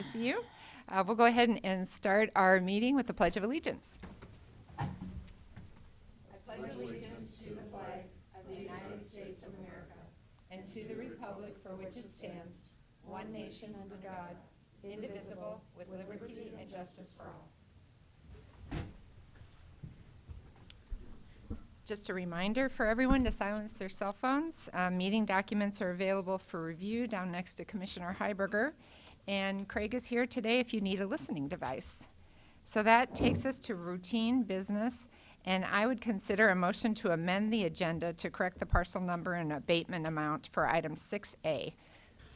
see you. We'll go ahead and start our meeting with the Pledge of Allegiance. I pledge allegiance to the flag of the United States of America and to the republic for which it stands, one nation under God, indivisible, with liberty and justice for all. Just a reminder for everyone to silence their cell phones. Meeting documents are available for review down next to Commissioner Heiberger. And Craig is here today if you need a listening device. So that takes us to routine business. And I would consider a motion to amend the agenda to correct the parcel number and abatement amount for item 6A.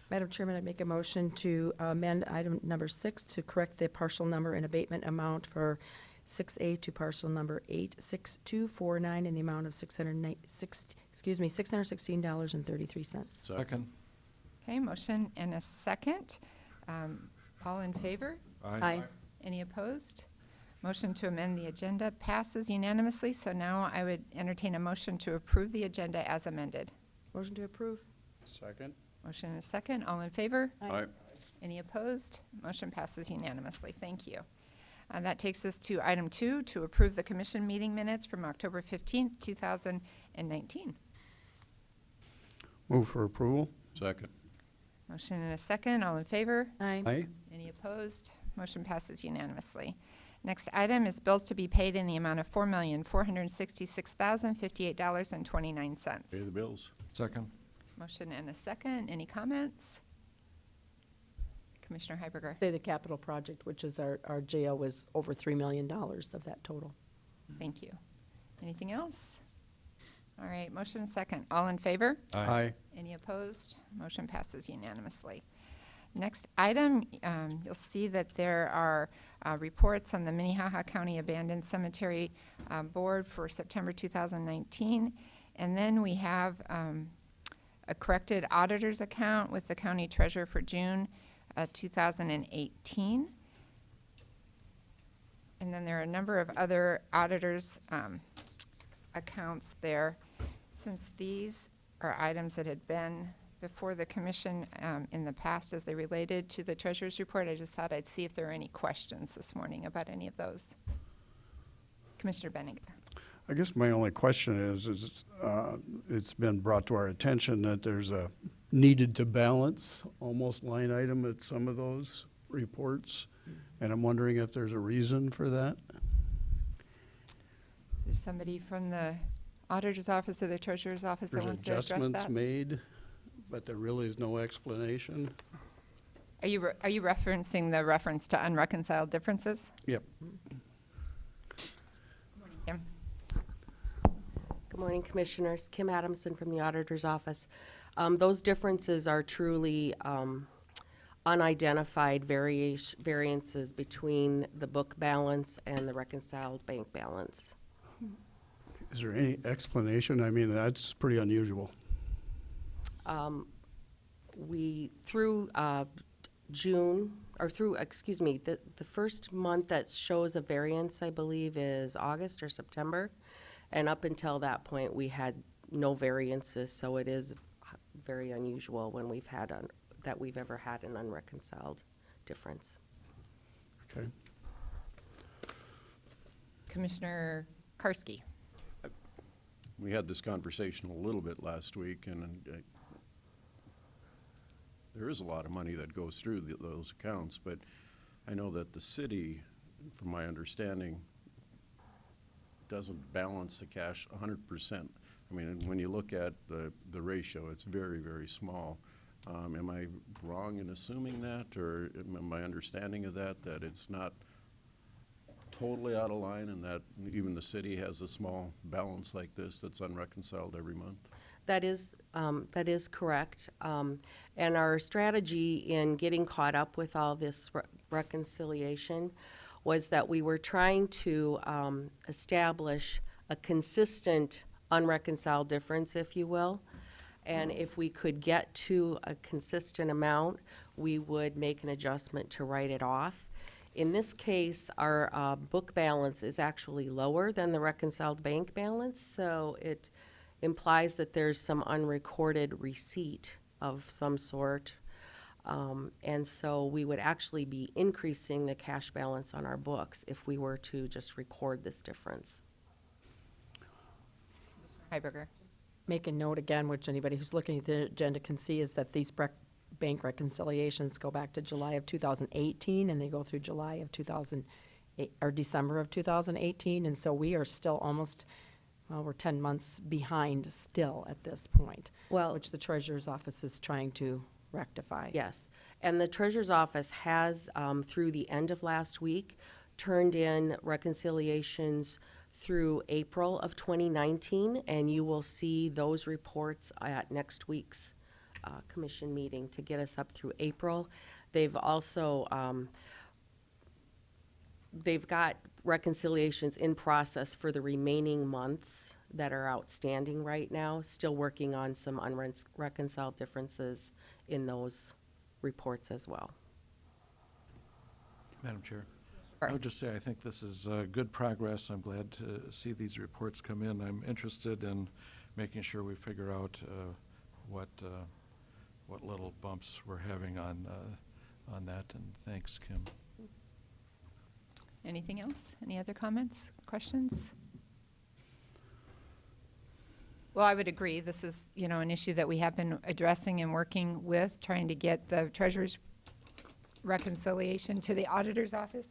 Madam Chairman, I make a motion to amend item number 6 to correct the partial number and abatement amount for 6A to parcel number 86249 in the amount of $616.33. Second. Okay, motion and a second. All in favor? Aye. Any opposed? Motion to amend the agenda passes unanimously. So now I would entertain a motion to approve the agenda as amended. Motion to approve. Second. Motion and a second. All in favor? Aye. Any opposed? Motion passes unanimously. Thank you. That takes us to item 2, to approve the commission meeting minutes from October 15th, 2019. Move for approval. Second. Motion and a second. All in favor? Aye. Aye. Any opposed? Motion passes unanimously. Next item is bills to be paid in the amount of $4,466,058.29. Pay the bills. Second. Motion and a second. Any comments? Commissioner Heiberger. Say the capital project, which is our jail, was over $3 million of that total. Thank you. Anything else? All right, motion and second. All in favor? Aye. Any opposed? Motion passes unanimously. Next item, you'll see that there are reports on the Minnehaha County Abandoned Cemetery Board for September 2019. And then we have a corrected auditor's account with the county treasurer for June 2018. And then there are a number of other auditors' accounts there. Since these are items that had been before the commission in the past as they related to the treasurer's report, I just thought I'd see if there are any questions this morning about any of those. Commissioner Bennigan. I guess my only question is it's been brought to our attention that there's a needed to balance almost line item at some of those reports, and I'm wondering if there's a reason for that. There's somebody from the auditor's office or the treasurer's office that There's wants to address adjustments that? made, but there really is no explanation. Are you referencing the reference to unreconciled differences? Yep. Kim? Good morning, Commissioners. Kim Adamson from the Auditor's Office. Those differences are truly unidentified variances between the book balance and the reconciled bank balance. Is there any explanation? I mean, that's pretty unusual. Through the first month that shows a variance, I believe, is August or September. And up until that point, we had no variances, so it is very unusual when we've ever had an unreconciled difference. Okay. Commissioner Karski. We had this conversation a little bit last week, and there is a lot of money that goes through those accounts, but I know that the city, from my understanding, doesn't balance the cash 100%. I mean, when you look at the ratio, it's very, very small. Am I wrong in assuming that, or am my understanding of that it's not totally out of line, and that even the city has a small balance like this that's unreconciled every month? That is correct. And our strategy in getting caught up with all this reconciliation was that we were trying to establish a consistent unreconciled difference, if you will. And if we could get to a consistent amount, we would make an adjustment to write it off. In this case, our book balance is actually lower than the reconciled bank balance, so it implies that there's some unrecorded receipt of some sort. And so we would actually be increasing the cash balance on our books if we were to just record this difference. Heiberger. Make a note again, which anybody who's looking at the agenda can see, is that these bank reconciliations go back to July of 2018, and they go through July of 2008, or December of 2018, and so we are still almost, well, we're 10 months behind still at this point, Well, which the treasurer's office is trying to rectify. yes, and the treasurer's office has, through the end of last week, turned in reconciliations through April of 2019, and you will see those reports at next week's commission meeting to get us up through April. They've also, they've got reconciliations in process for the remaining months that are outstanding right now, still working on some unreconciled differences in those reports as well. Madam Chair. Sure. I would just say I think this is good progress. I'm glad to see these reports come in. I'm interested in making sure we figure out what little bumps we're having on that, and thanks, Kim. Anything else? Any other comments, questions? Well, I would agree. This is, an issue that we have been addressing and working with, trying to get the treasurer's reconciliation to the auditor's office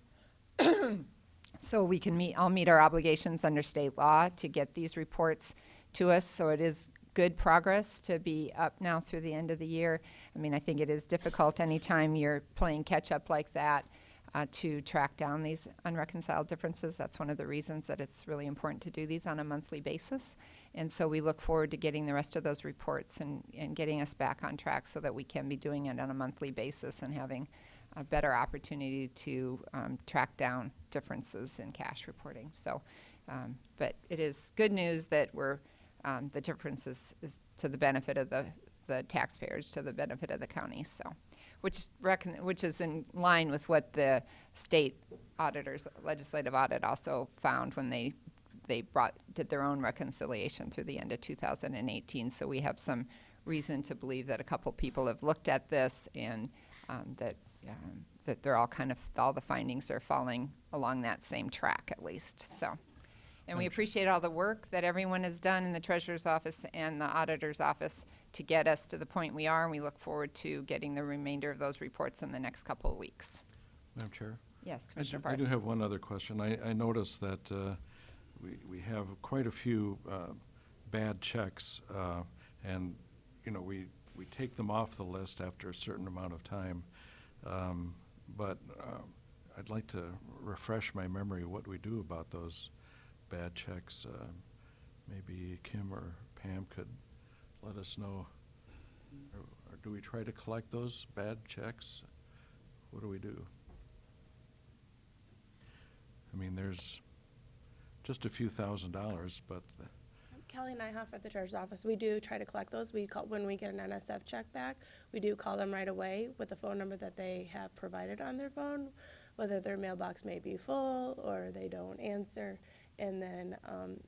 so we can all meet our obligations under state law to get these reports to us. So it is good progress to be up now through the end of the year. I mean, I think it is difficult anytime you're playing catch-up like that to track down these unreconciled differences. That's one of the reasons that it's really important to do these on a monthly basis. And so we look forward to getting the rest of those reports and getting us back on track so that we can be doing it on a monthly basis and having a better opportunity to track down differences in cash reporting. So, but it is good news that the difference is to the benefit of the taxpayers, to the benefit of the county. So, which is in line with what the state auditors, legislative audit also found when they did their own reconciliation through the end of 2018. So we have some reason to believe that a couple people have looked at this and that they're all all the findings are falling along that same track at least. So, and we appreciate all the work that everyone has done in the treasurer's office and the auditor's office to get us to the point we are, and we look forward to getting the remainder of those reports in the next couple of weeks. Madam Chair? Yes, I Commissioner do Park. have one other question. I noticed that we have quite a few bad checks, and, we take them off the list after a certain amount of time. But I'd like to refresh my memory what we do about those bad checks. Maybe Kim or Pam could let us know. Or do we try to collect those bad checks? What do we do? I mean, there's just a few $1,000s, but Kelly Nyhoff at the treasurer's office, we do try to collect those. We call, when we get an NSF check back, we do call them right away with the phone number that they have provided on their phone, whether their mailbox may be full or they don't answer. And then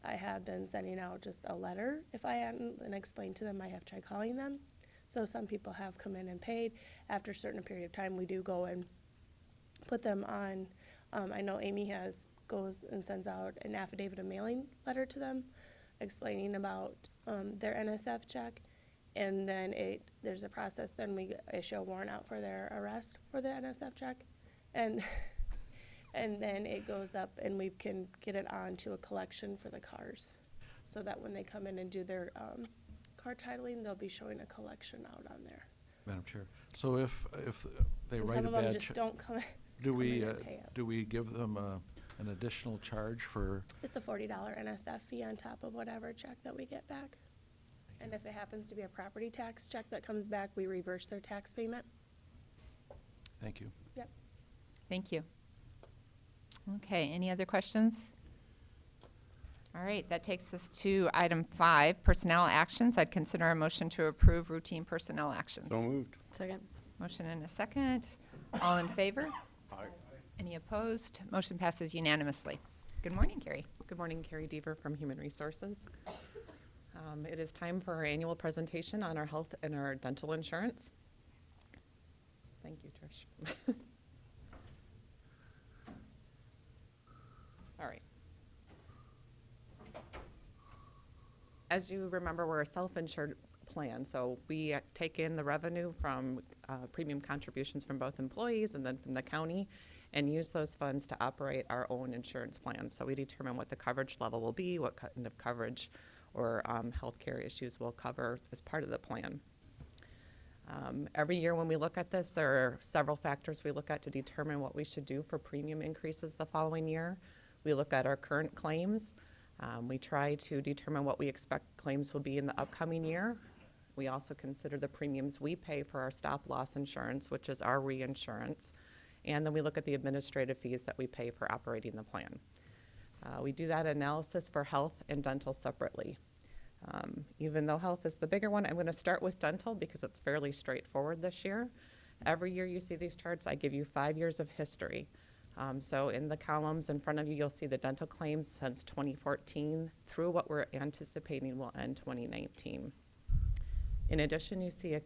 I have been sending out just a letter if I hadn't, and explain to them I have tried calling them. So some people have come in and paid. After a certain period of time, we do go and put them on. I know Amy goes and sends out an affidavit of mailing letter to them, explaining about their NSF check, and then there's a process. Then we issue a warrant out for their arrest for the NSF check, and then it goes up, and we can get it on to a collection for the cars, so that when they come in and do their car titling, they'll be showing a collection out on there. Madam Chair, so if they And write some a of them bad just check, don't come. do come we in and pay it. do we give them an additional charge for? It's a $40 NSF fee on top of whatever check that we get back. And if it happens to be a property tax check that comes back, we reverse their tax payment. Thank you. Yep. Thank you. Okay, any other questions? All right, that takes us to item 5, personnel actions. I'd consider a motion to approve routine personnel actions. So moved. Second. Motion and a second. All in favor? Aye. Any opposed? Motion passes unanimously. Good morning, Carrie. Good morning, Carrie Deaver from Human Resources. It is time for our annual presentation on our health and our dental insurance. Thank you, Trish. All right. As you remember, we're a self-insured plan, so we take in the revenue from premium contributions from both employees and then from the county and use those funds to operate our own insurance plan. So we determine what the coverage level will be, what kind of coverage or healthcare issues we'll cover as part of the plan. Every year when we look at this, there are several factors we look at to determine what we should do for premium increases the following year. We look at our current claims. We try to determine what we expect claims will be in the upcoming year. We also consider the premiums we pay for our stop-loss insurance, which is our reinsurance. And then we look at the administrative fees that we pay for operating the plan. We do that analysis for health and dental separately. Even though health is the bigger one, I'm going to start with dental because it's fairly straightforward this year. Every year you see these charts, I give you 5 years of history. So in the columns in front of you, you'll see the dental claims since 2014 through what we're anticipating will end 2019. In addition, you see a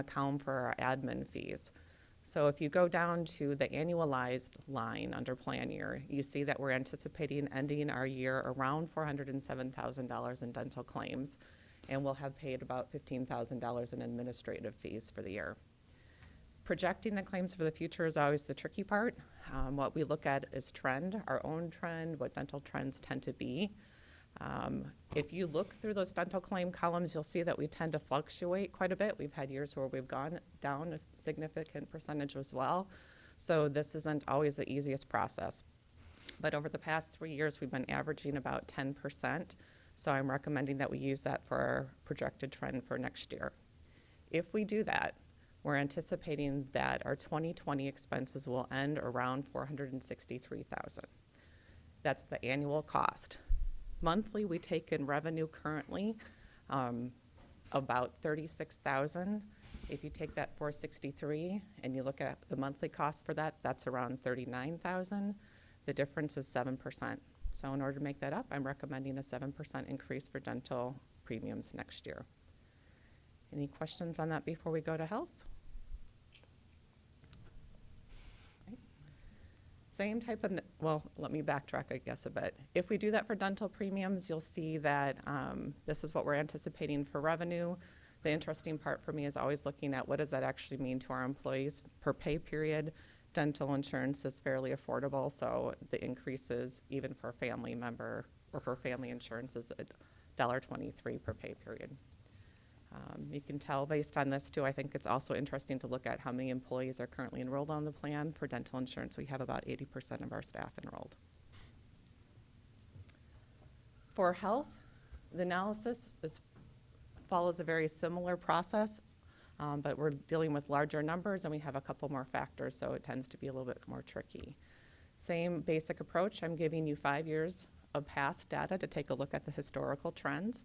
column for our admin fees. So if you go down to the annualized line under plan year, you see that we're anticipating ending our year around $407,000 in dental claims, and we'll have paid about $15,000 in administrative fees for the year. Projecting the claims for the future is always the tricky part. What we look at is trend, our own trend, what dental trends tend to be. If you look through those dental claim columns, you'll see that we tend to fluctuate quite a bit. We've had years where we've gone down a significant percentage as well. So this isn't always the easiest process. But over the past 3 years, we've been averaging about 10%. So I'm recommending that we use that for our projected trend for next year. If we do that, we're anticipating that our 2020 expenses will end around $463,000. That's the annual cost. Monthly, we take in revenue currently about $36,000. If you take that $463 and you look at the monthly cost for that, that's around $39,000. The difference is 7%. So in order to make that up, I'm recommending a 7% increase for dental premiums next year. Any questions on that before we go to health? Same type of, well, let me backtrack, I guess, a bit. If we do that for dental premiums, you'll see that this is what we're anticipating for revenue. The interesting part for me is always looking at what does that actually mean to our employees per pay period. Dental insurance is fairly affordable, so the increases, even for a family member or for family insurance, is $1.23 per pay period. You can tell based on this too, I think it's also interesting to look at how many employees are currently enrolled on the plan. For dental insurance, we have about 80% of our staff enrolled. For health, the analysis follows a very similar process, but we're dealing with larger numbers and we have a couple more factors, so it tends to be a little bit more tricky. Same basic approach. I'm giving you 5 years of past data to take a look at the historical trends.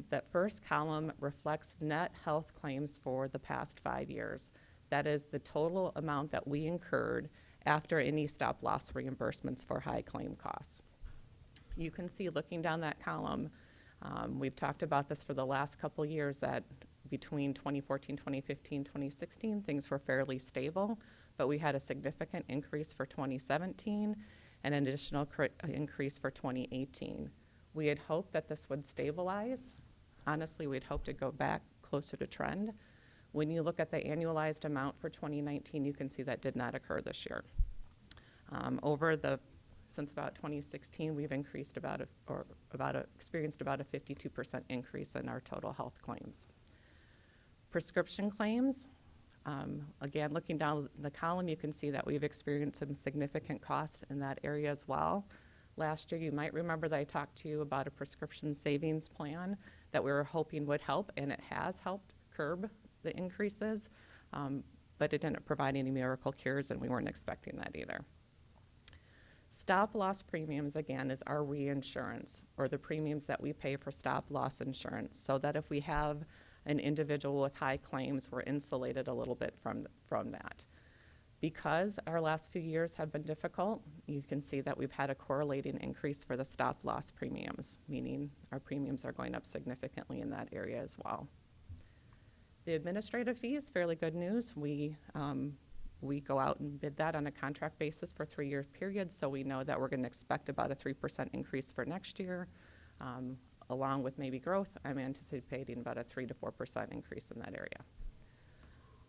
That first column reflects net health claims for the past 5 years. That is the total amount that we incurred after any stop-loss reimbursements for high claim costs. You can see looking down that column, we've talked about this for the last couple years, that between 2014, 2015, 2016, things were fairly stable, but we had a significant increase for 2017 and an additional increase for 2018. We had hoped that this would stabilize. Honestly, we'd hoped to go back closer to trend. When you look at the annualized amount for 2019, you can see that did not occur this year. Since about 2016, we've experienced about a 52% increase in our total health claims. Prescription claims, again, looking down the column, you can see that we've experienced some significant costs in that area as well. Last year, you might remember that I talked to you about a prescription savings plan that we were hoping would help, and it has helped curb the increases, but it didn't provide any miracle cures, and we weren't expecting that either. Stop-loss premiums, again, is our reinsurance, or the premiums that we pay for stop-loss insurance, so that if we have an individual with high claims, we're insulated a little bit from that. Because our last few years have been difficult, you can see that we've had a correlating increase for the stop-loss premiums, meaning our premiums are going up significantly in that area as well. The administrative fee is fairly good news. We go out and bid that on a contract basis for 3-year periods, so we know that we're going to expect about a 3% increase for next year. Along with maybe growth, I'm anticipating about a 3 to 4% increase in that area.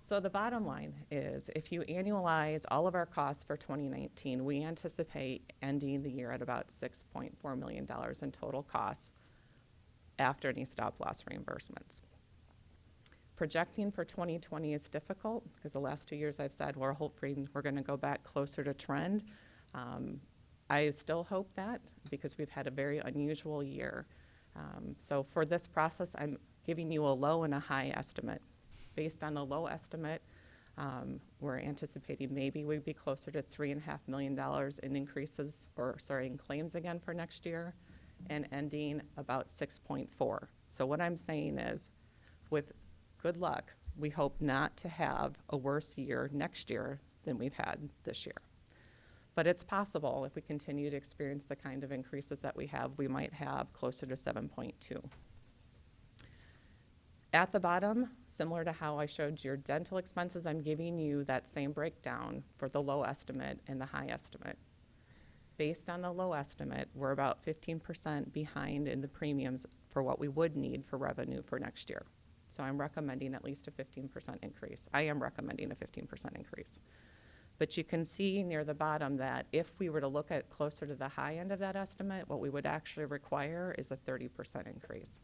So the bottom line is, if you annualize all of our costs for 2019, we anticipate ending the year at about $6.4 million in total costs after any stop-loss reimbursements. Projecting for 2020 is difficult because the last 2 years I've said we're hoping we're going to go back closer to trend. I still hope that because we've had a very unusual year. So for this process, I'm giving you a low and a high estimate. Based on the low estimate, we're anticipating maybe we'd be closer to $3.5 million in increases, in claims again for next year, and ending about 6.4. So what I'm saying is, with good luck, we hope not to have a worse year next year than we've had this year. But it's possible if we continue to experience the kind of increases that we have, we might have closer to 7.2. At the bottom, similar to how I showed your dental expenses, I'm giving you that same breakdown for the low estimate and the high estimate. Based on the low estimate, we're about 15% behind in the premiums for what we would need for revenue for next year. So I'm recommending at least a 15% increase. I am recommending a 15% increase. But you can see near the bottom that if we were to look at closer to the high end of that estimate, what we would actually require is a 30% increase.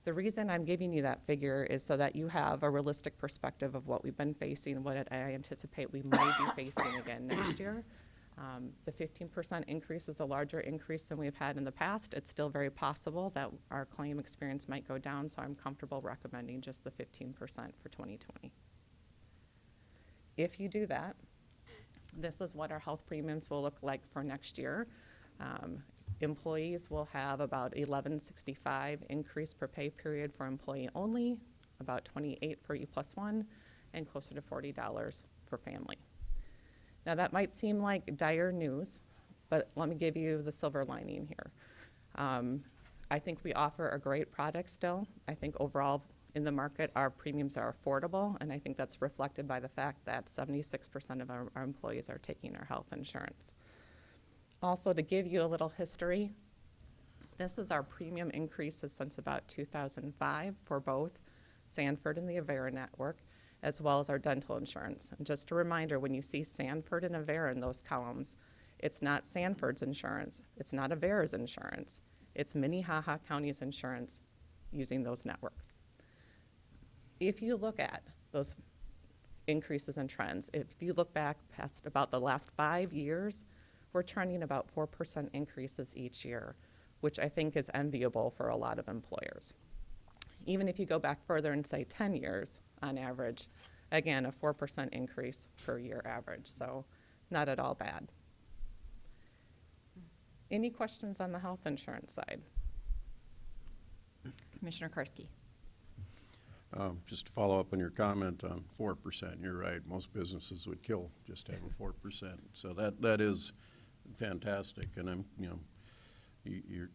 The reason I'm giving you that figure is so that you have a realistic perspective of what we've been facing, what I anticipate we might be facing again next year. The 15% increase is a larger increase than we've had in the past. It's still very possible that our claim experience might go down, so I'm comfortable recommending just the 15% for 2020. If you do that, this is what our health premiums will look like for next year. Employees will have about $11.65 increase per pay period for employee only, about $28 for E+1, and closer to $40 for family. Now that might seem like dire news, but let me give you the silver lining here. I think we offer a great product still. I think overall in the market our premiums are affordable, and I think that's reflected by the fact that 76% of our employees are taking our health insurance. Also, to give you a little history, this is our premium increases since about 2005 for both Sanford and the Avere network, as well as our dental insurance. And just a reminder, when you see Sanford and Avere in those columns, it's not Sanford's insurance, it's not Avere's insurance, it's Minnehaha County's insurance using those networks. If you look at those increases and trends, if you look back past about the last 5 years, we're trending about 4% increases each year, which I think is enviable for a lot of employers. Even if you go back further and say 10 years on average, again, a 4% increase per year average, so not at all bad. Any questions on the health insurance side? Commissioner Karski. Just to follow up on your comment on 4%, you're right. Most businesses would kill just having 4%. So that is fantastic, and I'm, you're,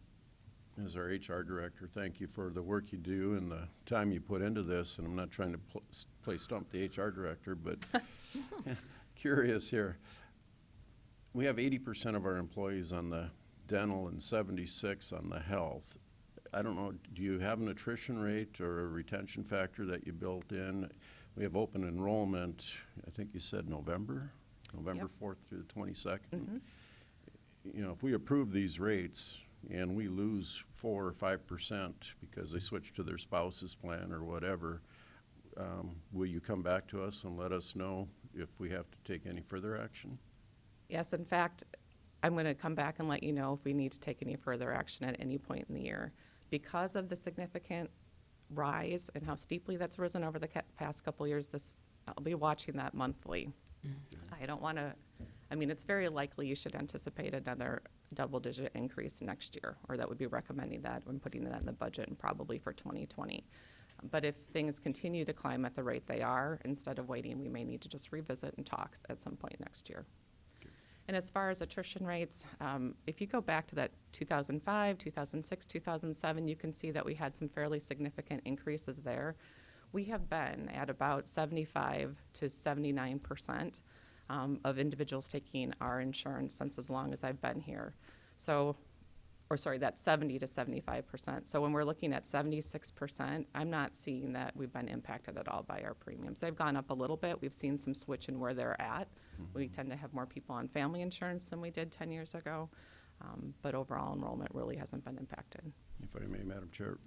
as our HR director, thank you for the work you do and the time you put into this. And I'm not trying to play stump the HR director, but curious here. We have 80% of our employees on the dental and 76 on the health. I don't know, do you have an attrition rate or a retention factor that you built in? We have open enrollment, I think you said November Yep. 4th through the 22nd. Mm-hmm. If we approve these rates and we lose 4 or 5% because they switch to their spouse's plan or whatever, will you come back to us and let us know if we have to take any further action? Yes, in fact, I'm going to come back and let you know if we need to take any further action at any point in the year. Because of the significant rise and how steeply that's risen over the past couple years, I'll be watching that monthly. I don't want to, it's very likely you should anticipate another double-digit increase next year, or that would be recommending that when putting that in the budget, and probably for 2020. But if things continue to climb at the rate they are, instead of waiting, we may need to just revisit and talk at some point next year. And as far as attrition rates, if you go back to that 2005, 2006, 2007, you can see that we had some fairly significant increases there. We have been at about 75 to 79% of individuals taking our insurance since as long as I've been here. So, or sorry, that's 70 to 75%. So when we're looking at 76%, I'm not seeing that we've been impacted at all by our premiums. They've gone up a little bit. We've seen some switch in where they're at. We tend to have more people on family insurance than we did 10 years ago. But overall enrollment really hasn't been impacted. If I may, Madam Chair,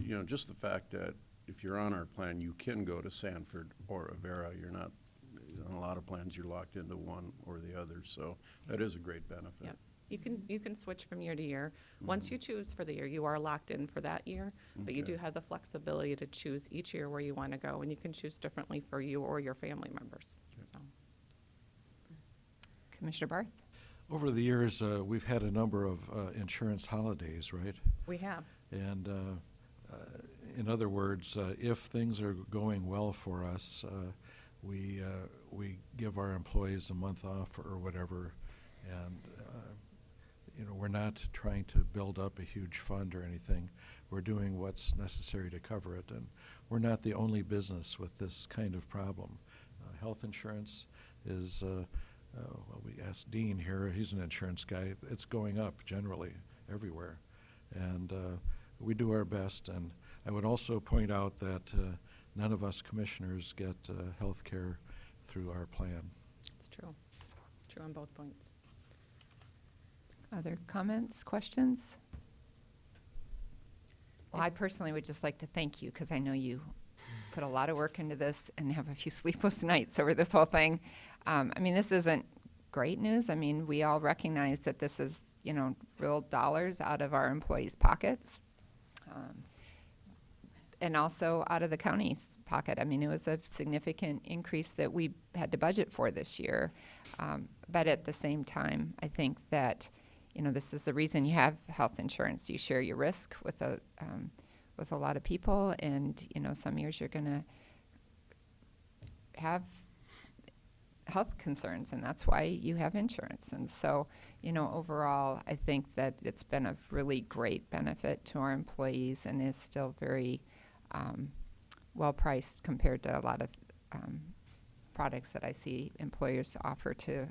you know, just the fact that if you're on our plan, you can go to Sanford or Avere. You're not, on a lot of plans, you're locked into one or the other, so that is a great benefit. Yep. You can switch from year to year. Once you choose for the year, you are locked in for that year, but you Okay. do have the flexibility to choose each year where you want to go, and you can choose differently for you or your family members. So. Commissioner Barth? Over the years, we've had a number of insurance holidays, right? We have. And in other words, if things are going well for us, we give our employees a month off or whatever, and you know, we're not trying to build up a huge fund or anything. We're doing what's necessary to cover it, and we're not the only business with this kind of problem. Health insurance is, well, we asked Dean here, he's an insurance guy, it's going up generally everywhere. And we do our best, and I would also point out that none of us commissioners get health care through our plan. It's true. True on both points. Other comments, questions? Well, I personally would just like to thank you because I know you put a lot of work into this and have a few sleepless nights over this whole thing. I mean, this isn't great news. I mean, we all recognize that this is, you know, real dollars out of our employees' pockets. And also out of the county's pocket. I mean, it was a significant increase that we had to budget for this year. But at the same time, I think that, you know, this is the reason you have health insurance. You share your risk with a lot of people, and, you know, some years you're going to have health concerns, and that's why you have insurance. And so, you know, overall, I think that it's been a really great benefit to our employees and is still very well priced compared to a lot of products that I see employers offer to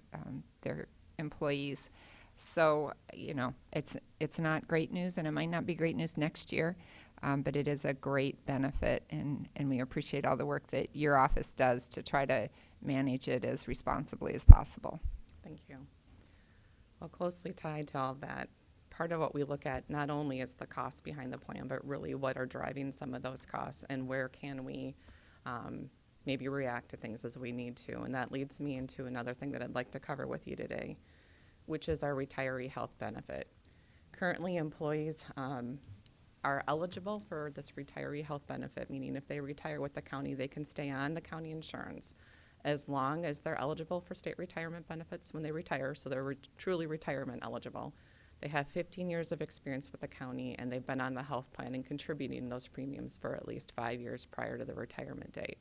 their employees. So, you know, it's not great news, and it might not be great news next year, but it is a great benefit, and we appreciate all the work that your office does to try to manage it as responsibly as possible. Thank you. Well, closely tied to all of that, part of what we look at not only is the cost behind the plan, but really what are driving some of those costs and where can we maybe react to things as we need to. And that leads me into another thing that I'd like to cover with you today, which is our retiree health benefit. Currently, employees are eligible for this retiree health benefit, meaning if they retire with the county, they can stay on the county insurance as long as they're eligible for state retirement benefits when they retire, so they're truly retirement eligible. They have 15 years of experience with the county, and they've been on the health plan and contributing those premiums for at least 5 years prior to the retirement date.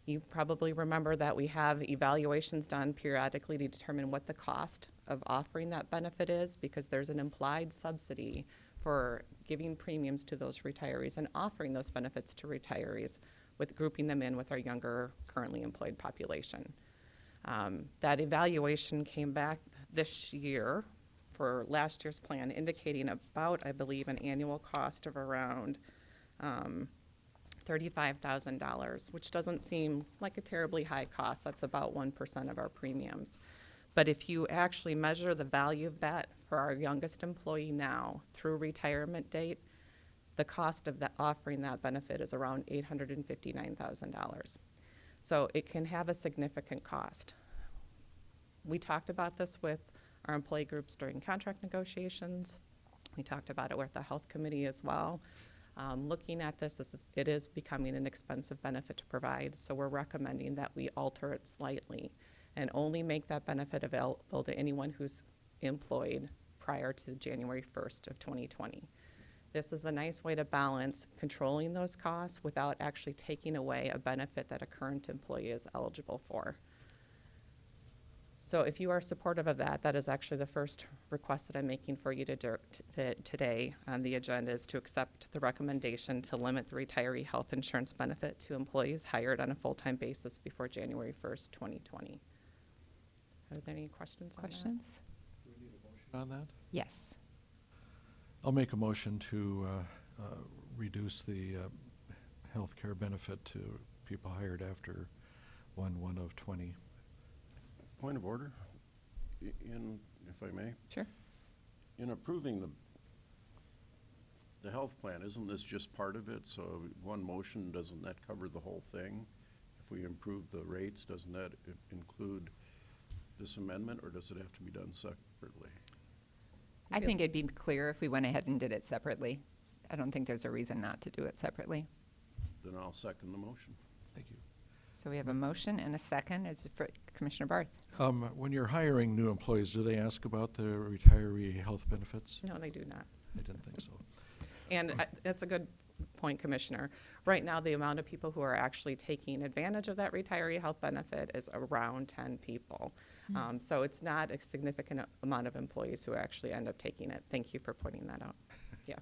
You probably remember that we have evaluations done periodically to determine what the cost of offering that benefit is, because there's an implied subsidy for giving premiums to those retirees and offering those benefits to retirees, with grouping them in with our younger, currently employed population. That evaluation came back this year for last year's plan, indicating about, I believe, an annual cost of around $35,000, which doesn't seem like a terribly high cost. That's about 1% of our premiums. But if you actually measure the value of that for our youngest employee now through retirement date, the cost of offering that benefit is around $859,000. So it can have a significant cost. We talked about this with our employee groups during contract negotiations. We talked about it with the health committee as well. Looking at this, it is becoming an expensive benefit to provide, so we're recommending that we alter it slightly and only make that benefit available to anyone who's employed prior to January 1st of 2020. This is a nice way to balance controlling those costs without actually taking away a benefit that a current employee is eligible for. So if you are supportive of that, that is actually the first request that I'm making for you today on the agenda, is to accept the recommendation to limit the retiree health insurance benefit to employees hired on a full-time basis before January 1st, 2020. Are there any questions on that? Questions? On that? Yes. I'll make a motion to reduce the health care benefit to people hired after 1/1 of 20. Point of order, if I may. Sure. In approving the health plan, isn't this just part of it? So one motion, doesn't that cover the whole thing? If we improve the rates, doesn't that include this amendment, or does it have to be done separately? I think it'd be clear if we went ahead and did it separately. I don't think there's a reason not to do it separately. Then I'll second the motion. Thank you. So we have a motion and a second. It's for Commissioner Barth. When you're hiring new employees, do they ask about the retiree health benefits? No, they do not. I didn't think so. And that's a good point, Commissioner. Right now, the amount of people who are actually taking advantage of that retiree health benefit is around 10 people. So it's not a significant amount of employees who actually end up taking it. Thank you for pointing that out. Yeah.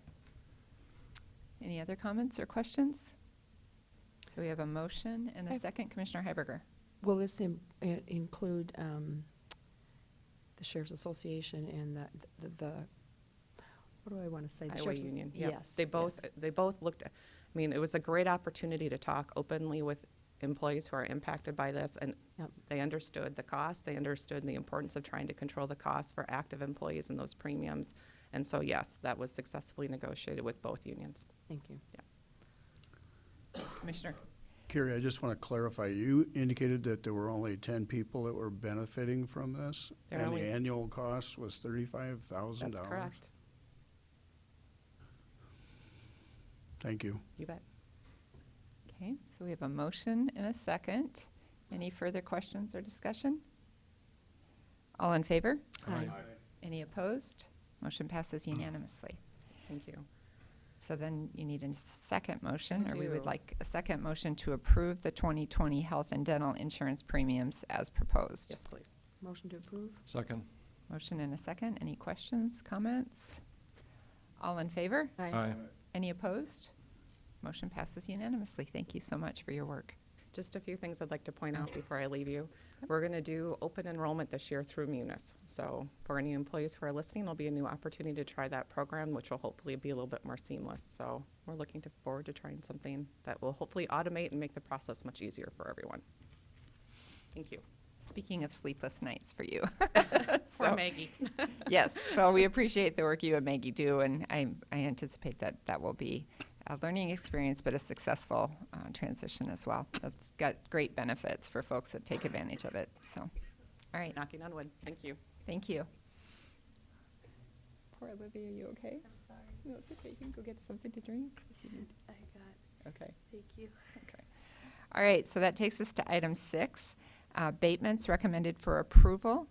Any other comments or questions? So we have a motion and a second. Commissioner Heiberger. Will this include the Sheriff's Association and the what do I want to say? The Highway Sheriff's- Union. Yep. Yes. They both looked, I mean, it was a great opportunity to talk openly with employees who are impacted by this, and Yep. they understood the cost. They understood the importance of trying to control the costs for active employees and those premiums. And so, yes, that was successfully negotiated with both unions. Thank you. Commissioner. Carrie, I just want to clarify, you indicated that there were only 10 people that were benefiting from this? There And the only- annual cost was $35,000? That's correct. Thank you. You bet. Okay, so we have a motion and a second. Any further questions or discussion? All in favor? Aye. Any opposed? Motion passes unanimously. Thank you. So then you need a second motion, I or we would do. like a second motion to approve the 2020 health and dental insurance premiums as proposed. Yes, please. Motion to approve? Second? Motion and a second. Any questions, comments? All in favor? Aye. Any opposed? Motion passes unanimously. Thank you so much for your work. Just a few things I'd like to point out before I leave you. We're going to do open enrollment this year through Munis. So for any employees who are listening, there'll be a new opportunity to try that program, which will hopefully be a little bit more seamless. So we're looking forward to trying something that will hopefully automate and make the process much easier for everyone. Thank you. Speaking of sleepless nights for you. For Maggie. Yes, well, we appreciate the work you and Maggie do, and I anticipate that that will be a learning experience, but a successful transition as well. That's got great benefits for folks that take advantage of it, so. All right, Knocking on wood. Thank you. thank you. Poor Olivia, are you okay? I'm sorry. No, it's okay. You can go get something to drink if you need. I got, Okay. thank you. Okay. All right, so that takes us to item 6, abatements recommended for approval.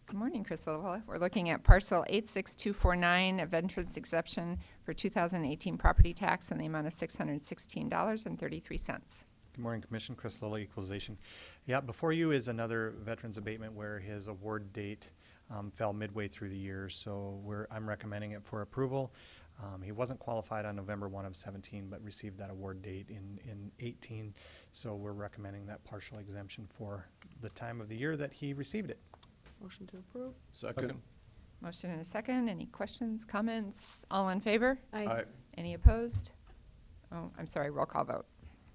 Good morning, Crystal. We're looking at parcel 86249, a veterans exception for 2018 property tax in the amount of $616.33. Good morning, Commission. Chris Lilly, Equalization. Yeah, before you is another veterans abatement where his award date fell midway through the year, so I'm recommending it for approval. He wasn't qualified on November 1 of 17, but received that award date in 18, so we're recommending that partial exemption for the time of the year that he received it. Motion to approve? Second? Motion and a second. Any questions, comments? All in favor? Aye. Any opposed? Oh, I'm sorry, roll call vote.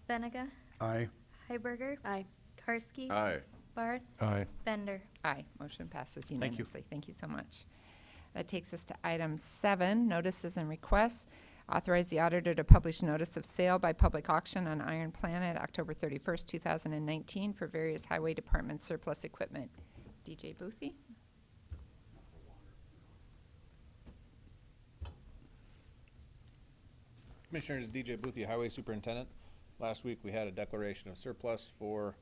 Benega, Aye. Heiberger, Aye. Karski, Aye. Barth, Aye. Bender. Aye, motion passes you. unanimously. Thank you so much. That takes us to item 7, notices and requests. Authorize the auditor to publish notice of sale by public auction on Iron Planet, October 31st, 2019, for various highway department surplus equipment. DJ Boothie? Commissioners, DJ Boothie, Highway Superintendent. Last week, we had a declaration of surplus for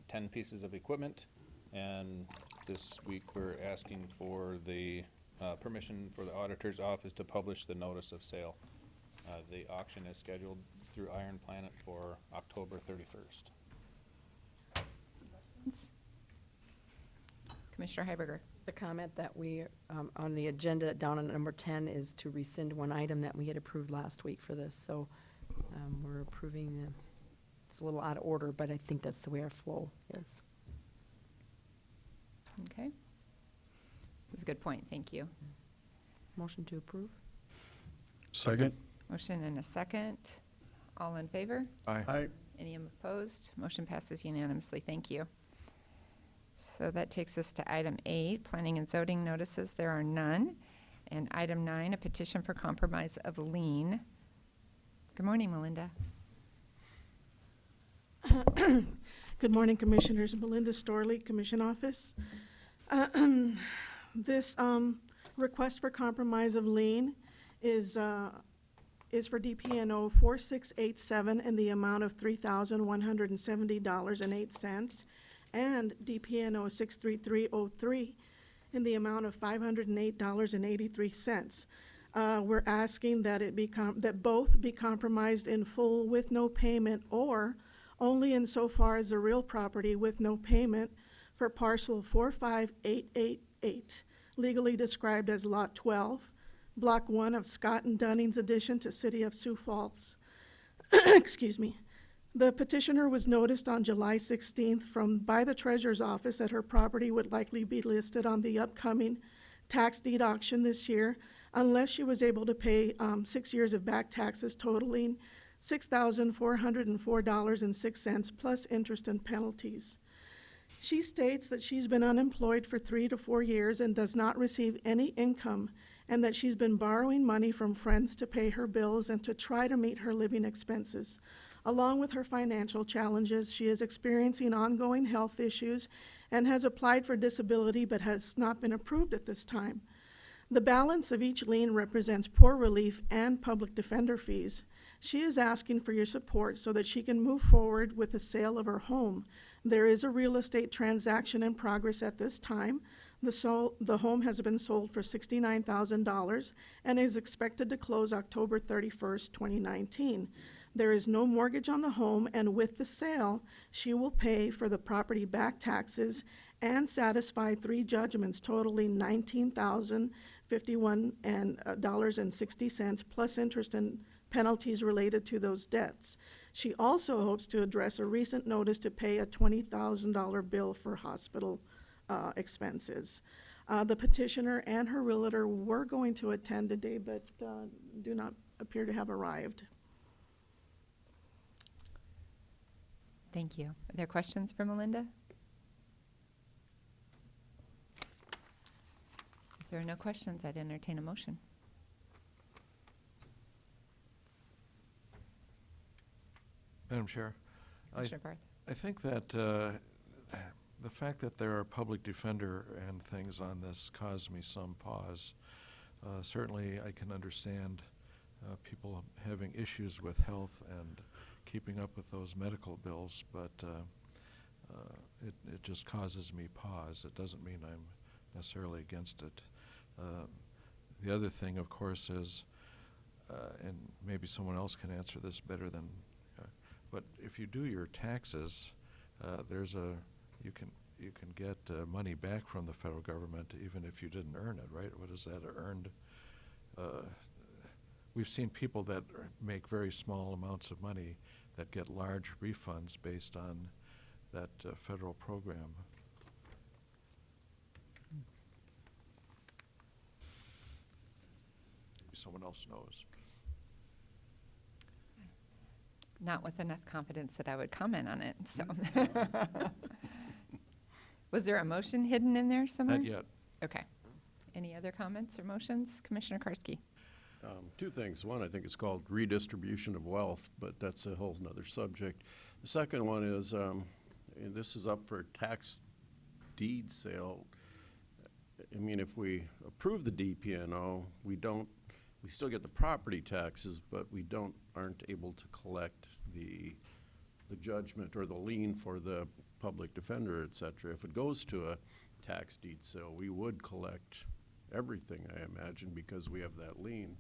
10 pieces of equipment, and this week, we're asking for the permission for the auditor's office to publish the notice of sale. The auction is scheduled through Iron Planet for October 31st. Commissioner Heiberger. The comment that we, on the agenda down on number 10 is to rescind one item that we had approved last week for this. So we're approving, it's a little out of order, but I think that's the way our flow is. Okay. That's a good point. Thank you. Motion to approve? Second? Motion and a second. All in favor? Aye. Aye. Any opposed? Motion passes unanimously. Thank you. So that takes us to item 8, planning and zoning notices. There are none. And item 9, a petition for compromise of lien. Good morning, Melinda. Good morning, Commissioners. Melinda Storley, Commission Office. This request for compromise of lien is for DPNO 4687 in the amount of $3,170.08 and DPNO 63303 in the amount of $508.83. We're asking that that both be compromised in full with no payment, or only insofar as the real property with no payment for parcel 45888, legally described as Lot 12, Block 1 of Scott and Dunning's addition to City of Sioux Falls. Excuse me. The petitioner was noticed on July 16th by the Treasurer's Office that her property would likely be listed on the upcoming tax deed auction this year unless she was able to pay 6 years of back taxes totaling $6,404.06 plus interest and penalties. She states that she's been unemployed for 3 to 4 years and does not receive any income, and that she's been borrowing money from friends to pay her bills and to try to meet her living expenses. Along with her financial challenges, she is experiencing ongoing health issues and has applied for disability but has not been approved at this time. The balance of each lien represents poor relief and public defender fees. She is asking for your support so that she can move forward with the sale of her home. There is a real estate transaction in progress at this time. The home has been sold for $69,000 and is expected to close October 31st, 2019. There is no mortgage on the home, and with the sale, she will pay for the property back taxes and satisfy 3 judgments totaling $19,051.60 plus interest and penalties related to those debts. She also hopes to address a recent notice to pay a $20,000 bill for hospital expenses. The petitioner and her realtor were going to attend today, but do not appear to have arrived. Thank you. Are there questions for Melinda? If there are no questions, I'd entertain a motion. Madam Chair, Commissioner Barth. I think that the fact that there are public defender and things on this caused me some pause. Certainly, I can understand people having issues with health and keeping up with those medical bills, but it just causes me pause. It doesn't mean I'm necessarily against it. The other thing, of course, is, and maybe someone else can answer this better than, but if you do your taxes, you can get money back from the federal government even if you didn't earn it, right? What is that, earned? We've seen people that make very small amounts of money that get large refunds based on that federal program. Maybe someone else knows. Not with enough confidence that I would comment on it, so. Was there a motion hidden in there somewhere? Not yet. Okay. Any other comments or motions? Commissioner Karski. 2 things. One, I think it's called redistribution of wealth, but that's a whole nother subject. The second one is, and this is up for tax deed sale. I mean, if we approve the DPNO, we still get the property taxes, but we aren't able to collect the judgment or the lien for the public defender, et cetera. If it goes to a tax deed sale, we would collect everything, I imagine, because we have that lien,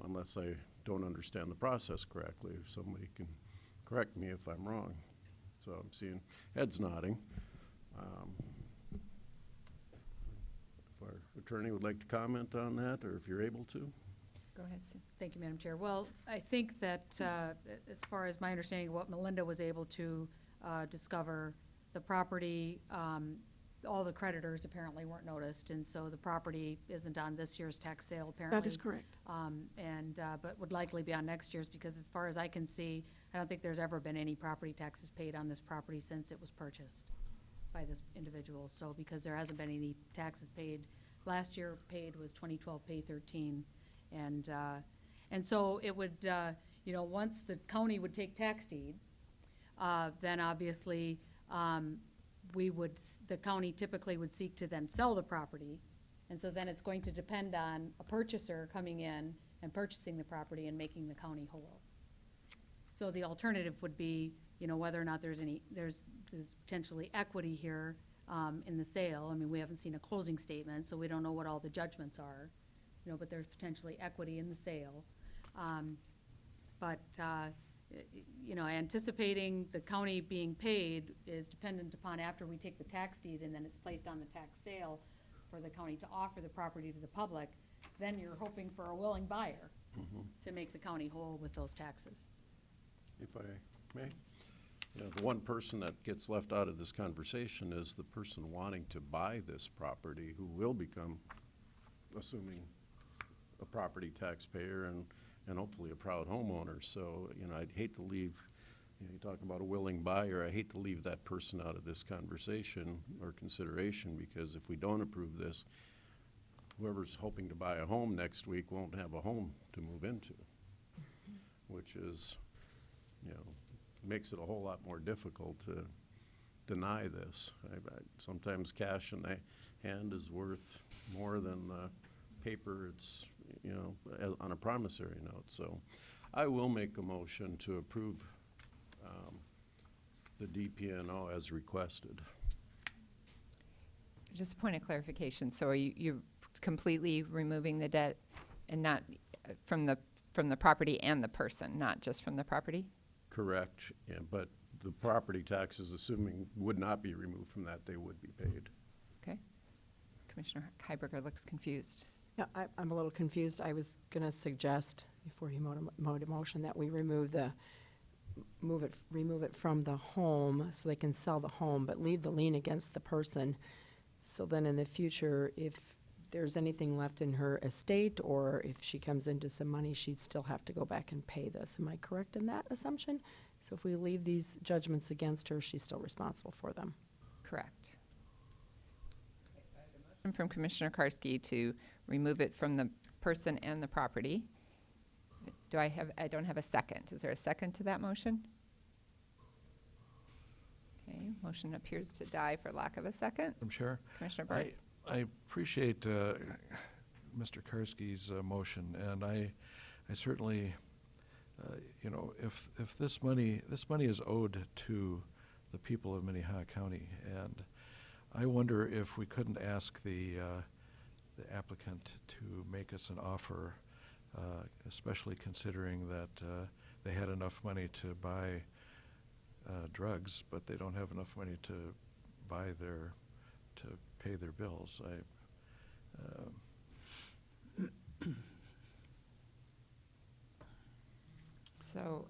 unless I don't understand the process correctly. If somebody can correct me if I'm wrong. So I'm seeing heads nodding. attorney would like to comment on that, or if you're able to? Go ahead, Sue. Thank you, Madam Chair. Well, I think that as far as my understanding of what Melinda was able to discover, the property, all the creditors apparently weren't noticed, and so the property isn't on this year's tax sale apparently. That is correct. But would likely be on next year's, because as far as I can see, I don't think there's ever been any property taxes paid on this property since it was purchased by this individual. So because there hasn't been any taxes paid, last year paid was 2012 pay 13. And so it would, once the county would take tax deed, then obviously, the county typically would seek to then sell the property. And so then it's going to depend on a purchaser coming in and purchasing the property and making the county whole. So the alternative would be, whether or not there's potentially equity here, in the sale. I mean, we haven't seen a closing statement, so we don't know what all the judgments are, but there's potentially equity in the sale. Anticipating the county being paid is dependent upon after we take the tax deed and then it's placed on the tax sale for the county to offer the property to the public, then you're hoping for a willing buyer to make the county whole with those taxes. If I may? The one person that gets left out of this conversation is the person wanting to buy this property, who will become, assuming, a property taxpayer and hopefully a proud homeowner. So, I'd hate to leave, you talk about a willing buyer, I hate to leave that person out of this conversation or consideration, because if we don't approve this, whoever's hoping to buy a home next week won't have a home to move into, which is, makes it a whole lot more difficult to deny this. Sometimes cash in the hand is worth more than the paper it's, on a promissory note. So I will make a motion to approve the DPNO as requested. Just a point of clarification. So are you're completely removing the debt and not from the property and the person, not just from the property? Correct, yeah, but the property taxes, assuming would not be removed from that, they would be paid. Okay. Commissioner Heiberger looks confused. Yeah, I'm a little confused. I was going to suggest, before he made a motion, that we remove it from the home so they can sell the home, but leave the lien against the person. So then in the future, if there's anything left in her estate, or if she comes into some money, she'd still have to go back and pay this. Am I correct in that assumption? So if we leave these judgments against her, she's still responsible for them. Correct. From Commissioner Karski to remove it from the person and the property. I don't have a second. Is there a second to that motion? Okay, motion appears to die for lack of a second. Madam Chair? Commissioner Barth. I appreciate Mr. Karski's motion, and I certainly, if this money is owed to the people of Minnehaha County, and I wonder if we couldn't ask the applicant to make us an offer, especially considering that they had enough money to buy drugs, but they don't have enough money to pay their bills. So,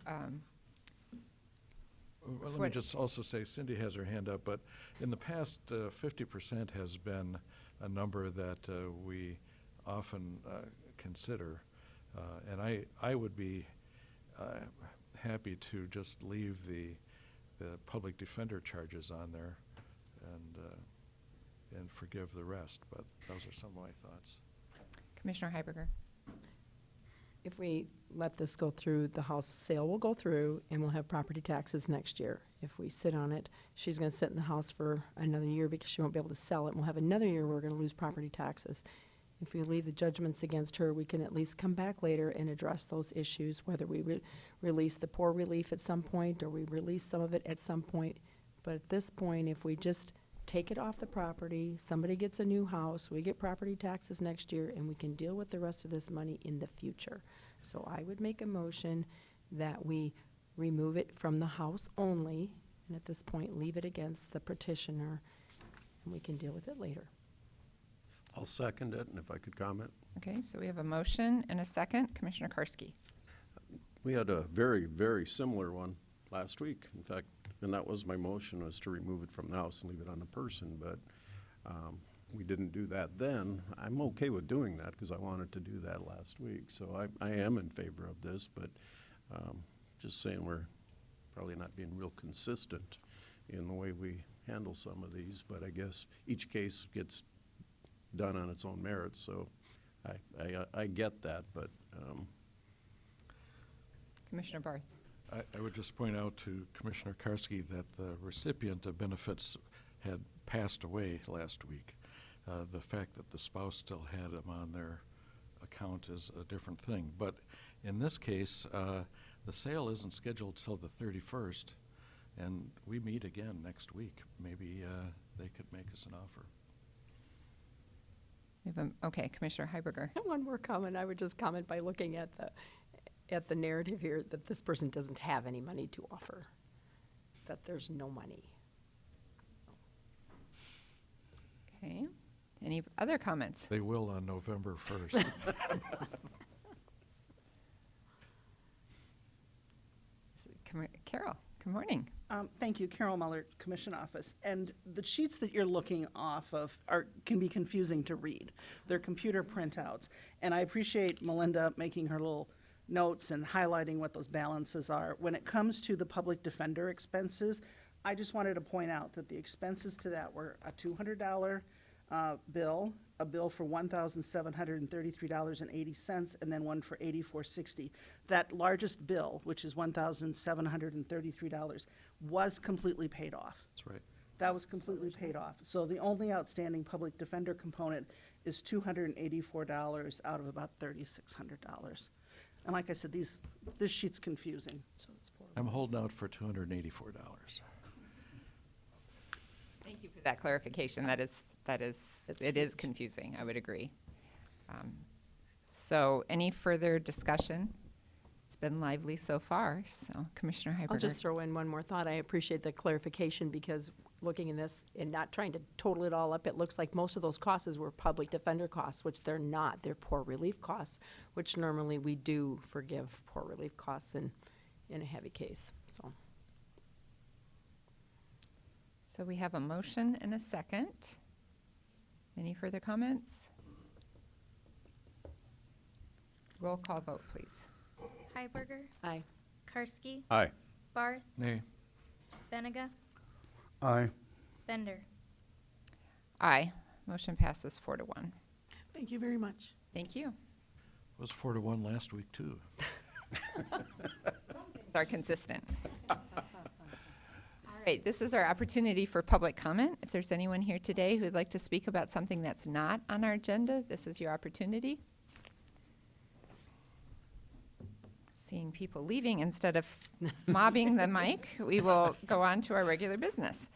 Well, let me What- just also say, Cindy has her hand up, but in the past, 50% has been a number that we often consider. And I would be happy to just leave the public defender charges on there and forgive the rest, but those are some of my thoughts. Commissioner Heiberger. If we let this go through, the house sale will go through, and we'll have property taxes next year. If we sit on it, she's gonna sit in the house for another year because she won't be able to sell it, and we'll have another year where we're gonna lose property taxes. If we leave the judgments against her, we can at least come back later and address those issues, whether we release the poor relief at some point, or we release some of it at some point. But at this point, if we just take it off the property, somebody gets a new house, we get property taxes next year, and we can deal with the rest of this money in the future. So I would make a motion that we remove it from the house only, and at this point, leave it against the petitioner, and we can deal with it later. I'll second it, and if I could comment. Okay, so we have a motion and a second. Commissioner Karski. We had a very, very similar one last week, in fact, and that was my motion, was to remove it from the house and leave it on the person, but we didn't do that then. I'm okay with doing that because I wanted to do that last week, so I am in favor of this, but just saying we're probably not being real consistent in the way we handle some of these, but I guess each case gets done on its own merits, so I get that, but Commissioner Barth. I would just point out to Commissioner Karski that the recipient of benefits had passed away last week. The fact that the spouse still had them on their account is a different thing. But in this case, the sale isn't scheduled till the 31st, and we meet again next week. Maybe they could make us an offer. We have okay, Commissioner Heiberger. One more comment. I would just comment by looking at the narrative here that this person doesn't have any money to offer, that there's no money. Okay. Any other comments? They will on November 1st. Carol, good morning. Thank you, Carol Muller, Commission Office. And the sheets that you're looking off of can be confusing to read. They're computer printouts. And I appreciate Melinda making her little notes and highlighting what those balances are. When it comes to the public defender expenses, I just wanted to point out that the expenses to that were a $200 bill, a bill for $1,733.80, and then one for $84.60. That largest bill, which is $1,733, was completely paid off. That's right. That was completely paid off. So the only outstanding public defender component is $284 out of about $3,600. And like I said, this sheet's confusing, so it's poor. I'm holding out for $284. Thank you for that clarification. It is confusing, I would agree. So any further discussion? It's been lively so far, so Commissioner Heiberger. I'll just throw in one more thought. I appreciate the clarification because looking in this and not trying to total it all up, it looks like most of those costs were public defender costs, which they're not. They're poor relief costs, which normally we do forgive poor relief costs in a heavy case, so. So we have a motion and a second. Any further comments? Roll call vote, please. Heiberger, Aye. Karski, aye. Barth, Nay. Benega, Aye. Bender. Aye. Motion passes 4-1. Thank you very much. Thank you. It was 4-1 last week, too. Are consistent. All right, this is our opportunity for public comment. If there's anyone here today who'd like to speak about something that's not on our agenda, this is your opportunity. Seeing people leaving instead of mobbing the mic, we will go on to our regular business.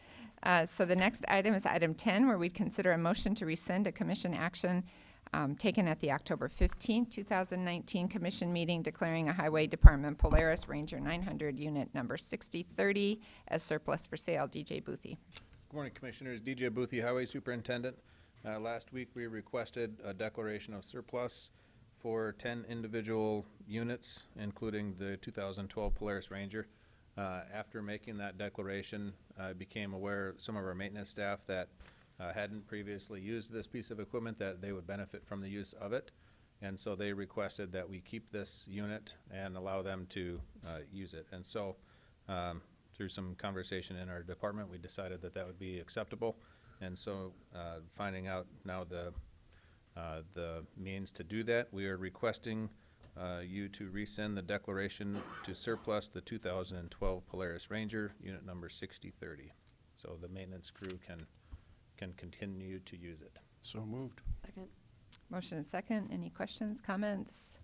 So the next item is item 10, where we'd consider a motion to rescind a commission action taken at the October 15, 2019 commission meeting declaring a Highway Department Polaris Ranger 900 unit number 6030 as surplus for sale. DJ Boothie. Good morning, Commissioners. DJ Boothie, Highway Superintendent. Last week, we requested a declaration of surplus for 10 individual units, including the 2012 Polaris Ranger. After making that declaration, I became aware, some of our maintenance staff that hadn't previously used this piece of equipment, that they would benefit from the use of it. And so they requested that we keep this unit and allow them to use it. And so through some conversation in our department, we decided that that would be acceptable. And so finding out now the means to do that, we are requesting you to rescind the declaration to surplus the 2012 Polaris Ranger, unit number 6030. So the maintenance crew can continue to use it. So moved. Second. Motion and second. Any questions, comments?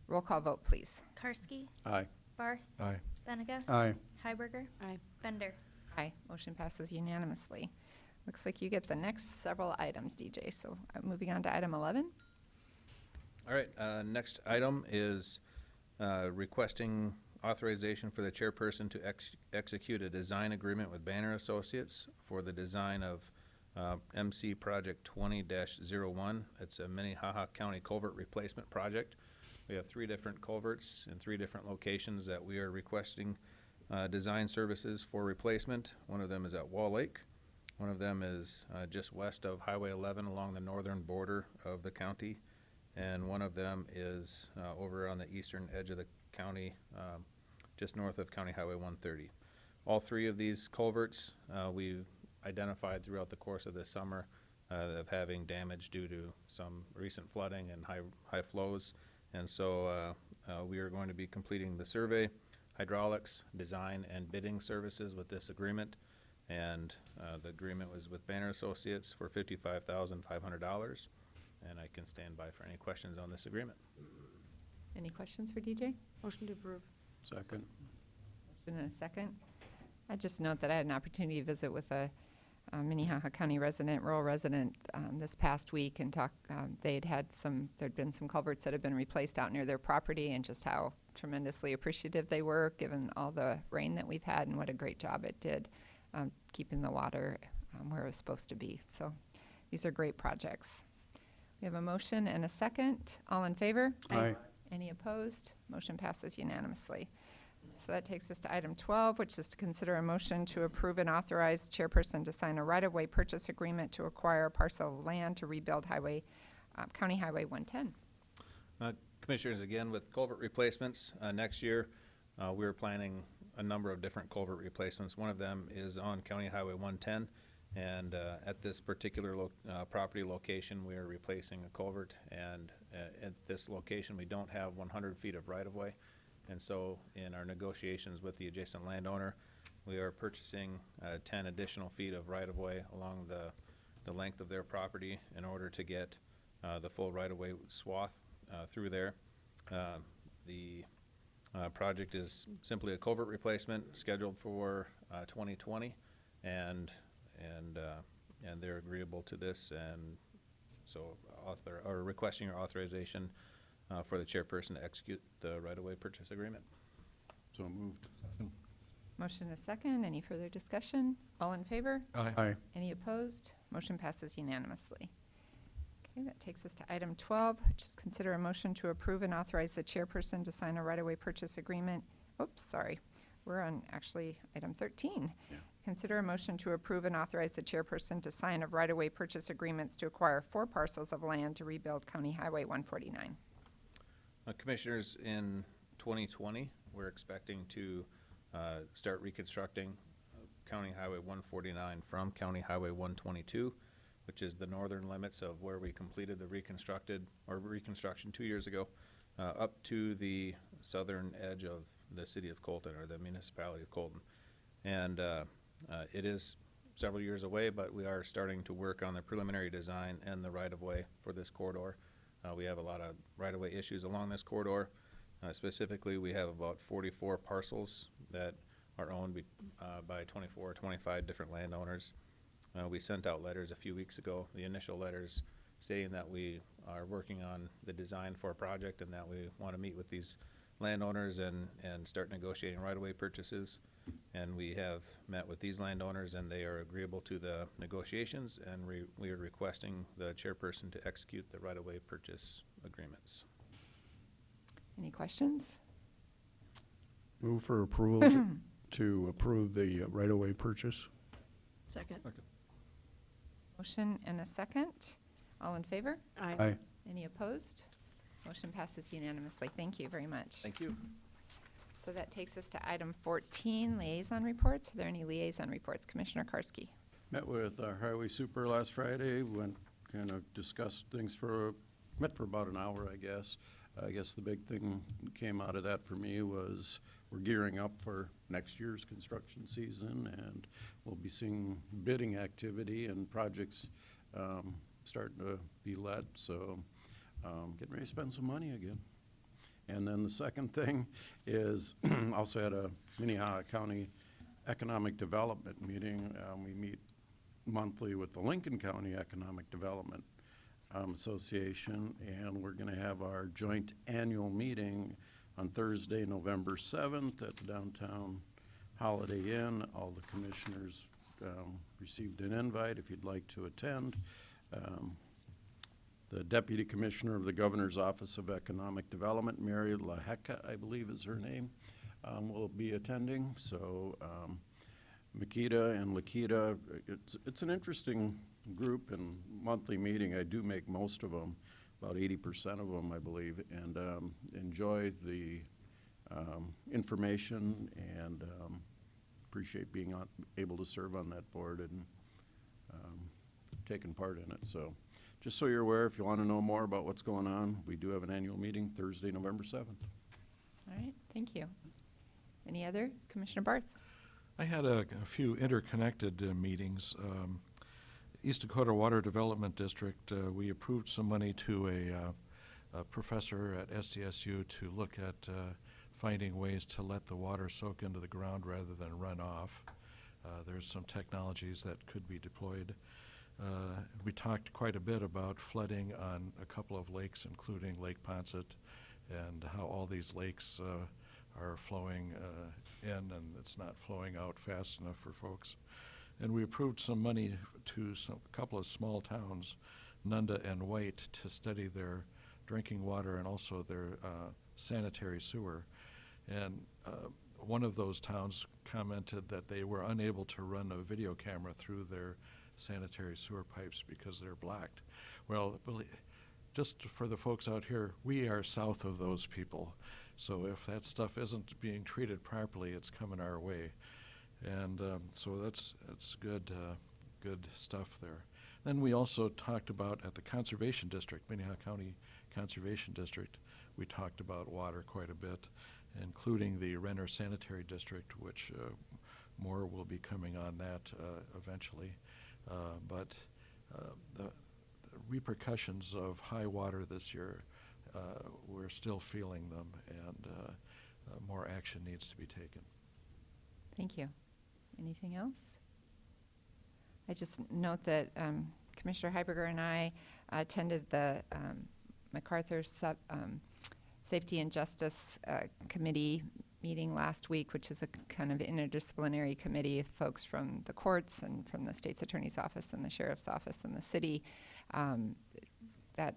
Roll call vote, please. Karski, Aye. Barth, Aye. Benega, Aye. Heiberger, Aye. Bender. Aye. Motion passes unanimously. Looks like you get the next several items, DJ. So moving on to item 11. All right, next item is requesting authorization for the chairperson to execute a design agreement with Banner Associates for the design of MC Project 20-01. It's a Minnehaha County culvert replacement project. We have 3 different culverts in 3 different locations that we are requesting design services for replacement. One of them is at Wall Lake. One of them is just west of Highway 11 along the northern border of the county. And one of them is over on the eastern edge of the county, just north of County Highway 130. All 3 of these culverts we've identified throughout the course of this summer of having damage due to some recent flooding and high flows. And so we are going to be completing the survey, hydraulics, design, and bidding services with this agreement. And the agreement was with Banner Associates for $55,500. And I can stand by for any questions on this agreement. Any questions for DJ? Motion to approve. Second. Motion and a second. I just note that I had an opportunity to visit with a Minnehaha County resident, rural resident, this past week and talk. There'd been some culverts that had been replaced out near their property, and just how tremendously appreciative they were, given all the rain that we've had, and what a great job it did keeping the water where it was supposed to be. So these are great projects. We have a motion and a second. All in favor? Aye. Any opposed? Motion passes unanimously. So that takes us to item 12, which is to consider a motion to approve and authorize chairperson to sign a right-of-way purchase agreement to acquire a parcel of land to rebuild County Highway 110. Commissioners, again, with culvert replacements, next year, we're planning a number of different culvert replacements. One of them is on County Highway 110, and at this particular property location, we are replacing a culvert, and at this location, we don't have 100 feet of right-of-way. And so in our negotiations with the adjacent landowner, we are purchasing 10 additional feet of right-of-way along the length of their property in order to get the full right-of-way swath through there. The project is simply a culvert replacement scheduled for 2020, and they're agreeable to this, and so requesting your authorization for the chairperson to execute the right-of-way purchase agreement. So moved. Motion and a second. Any further discussion? All in favor? Aye. Any opposed? Motion passes unanimously. Okay, that takes us to item 12, which is consider a motion to approve and authorize the chairperson to sign a right-of-way purchase agreement. Oops, sorry. We're on actually item 13. Yeah. Consider a motion to approve and authorize the chairperson to sign of right-of-way purchase agreements to acquire 4 parcels of land to rebuild County Highway 149. Commissioners, in 2020, we're expecting to start reconstructing County Highway 149 from County Highway 122, which is the northern limits of where we completed the reconstruction 2 years ago, up to the southern edge of the city of Colton, or the municipality of Colton. And it is several years away, but we are starting to work on the preliminary design and the right-of-way for this corridor. We have a lot of right-of-way issues along this corridor. Specifically, we have about 44 parcels that are owned by 24 or 25 different landowners. We sent out letters a few weeks ago, the initial letters stating that we are working on the design for a project and that we want to meet with these landowners and start negotiating right-of-way purchases. And we have met with these landowners, and they are agreeable to the negotiations, and we are requesting the chairperson to execute the right-of-way purchase agreements. Any questions? Move for approval to approve the right-of-way purchase. Second. Motion and a second. All in favor? Aye. Any opposed? Motion passes unanimously. Thank you very much. Thank you. So that takes us to item 14, liaison reports. Are there any liaison reports? Commissioner Karski. Met with our highway super last Friday, kind of discussed things met for about an hour, I guess. I guess the big thing that came out of that for me was we're gearing up for next year's construction season, and we'll be seeing bidding activity and projects starting to be let, so getting ready to spend some money again. And then the second thing is also had a Minnehaha County Economic Development meeting. We meet monthly with the Lincoln County Economic Development Association, and we're going to have our joint annual meeting on Thursday, November 7th at the downtown Holiday Inn. All the commissioners received an invite if you'd like to attend. The Deputy Commissioner of the Governor's Office of Economic Development, Mary LaHecca, I believe is her name, will be attending. So Makita and Lakita, it's an interesting group and monthly meeting. I do make most of them, about 80% of them, I believe, and enjoy the information and appreciate being able to serve on that board and taking part in it. So just so you're aware, if you want to know more about what's going on, we do have an annual meeting Thursday, November 7th. All right, thank you. Any other? Commissioner Barth? I had a few interconnected meetings. East Dakota Water Development District, we approved some money to a professor at SDSU to look at finding ways to let the water soak into the ground rather than run off. There's some technologies that could be deployed. We talked quite a bit about flooding on a couple of lakes, including Lake Poncet, and how all these lakes are flowing in and it's not flowing out fast enough for folks. And we approved some money to a couple of small towns, Nunda and White, to study their drinking water and also their sanitary sewer. And one of those towns commented that they were unable to run a video camera through their sanitary sewer pipes because they're blocked. Well, just for the folks out here, we are south of those people. So if that stuff isn't being treated properly, it's coming our way. And so that's good stuff there. Then we also talked about at the Conservation District, Minnehaha County Conservation District, we talked about water quite a bit, including the Renner Sanitary District, which more will be coming on that eventually. But the repercussions of high water this year, we're still feeling them, and more action needs to be taken. Thank you. Anything else? I just note that Commissioner Heiberger and I attended the MacArthur Safety and Justice Committee meeting last week, which is a kind of interdisciplinary committee of folks from the courts and from the state's attorney's office and the sheriff's office and the city. That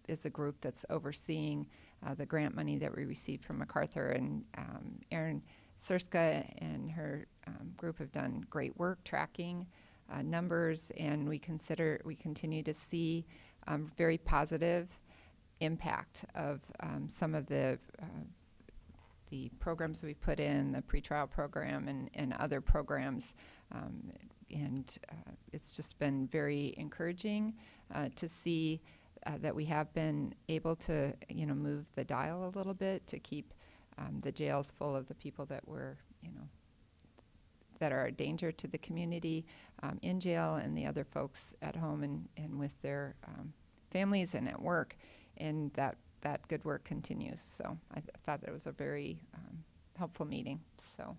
is the group that's overseeing the grant money that we received from MacArthur, and Erin Surska and her group have done great work tracking numbers, and we continue to see very positive impact of some of the programs we put in, the pretrial program and other programs, and it's just been very encouraging to see that we have been able to, move the dial a little bit to keep the jails full of the people that were, that are a danger to the community in jail, and the other folks at home and with their families and at work, and that good work continues. So I thought that was a very helpful meeting. So,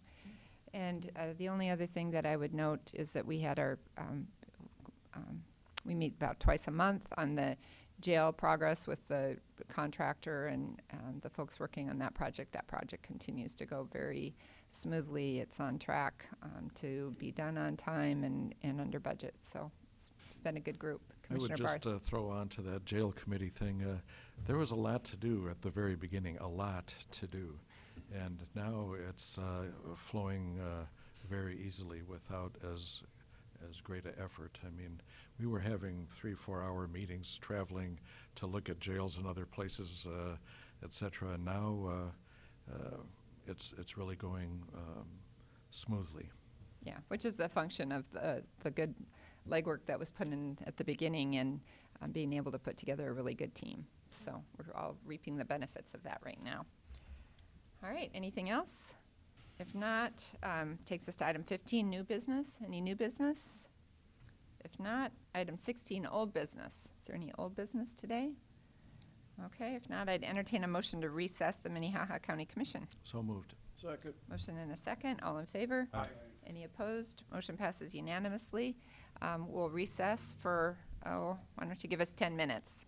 and the only other thing that I would note is that we had our, we meet about twice a month on the jail progress with the contractor and the folks working on that project. That project continues to go very smoothly. It's on track to be done on time and under budget. So it's been a good group. Commissioner I would just throw on to that jail committee thing. There was a lot to do at the very beginning, a lot to do. And now it's flowing very easily without as great an effort. I mean, we were having 3-4 hour meetings traveling to look at jails and other places, et cetera. And now it's really going smoothly. Yeah, which is a function of the good legwork that was put in at the beginning and being able to put together a really good team. So we're all reaping the benefits of that right now. All right, anything else? If not, takes us to item 15, new business. Any new business? If not, item 16, old business. Is there any old business today? Okay, if not, I'd entertain a motion to recess the Minnehaha County Commission. So moved. Second. Motion and a second. All in favor? Aye. Any opposed? Motion passes unanimously. We'll recess for, why don't you give us 10 minutes?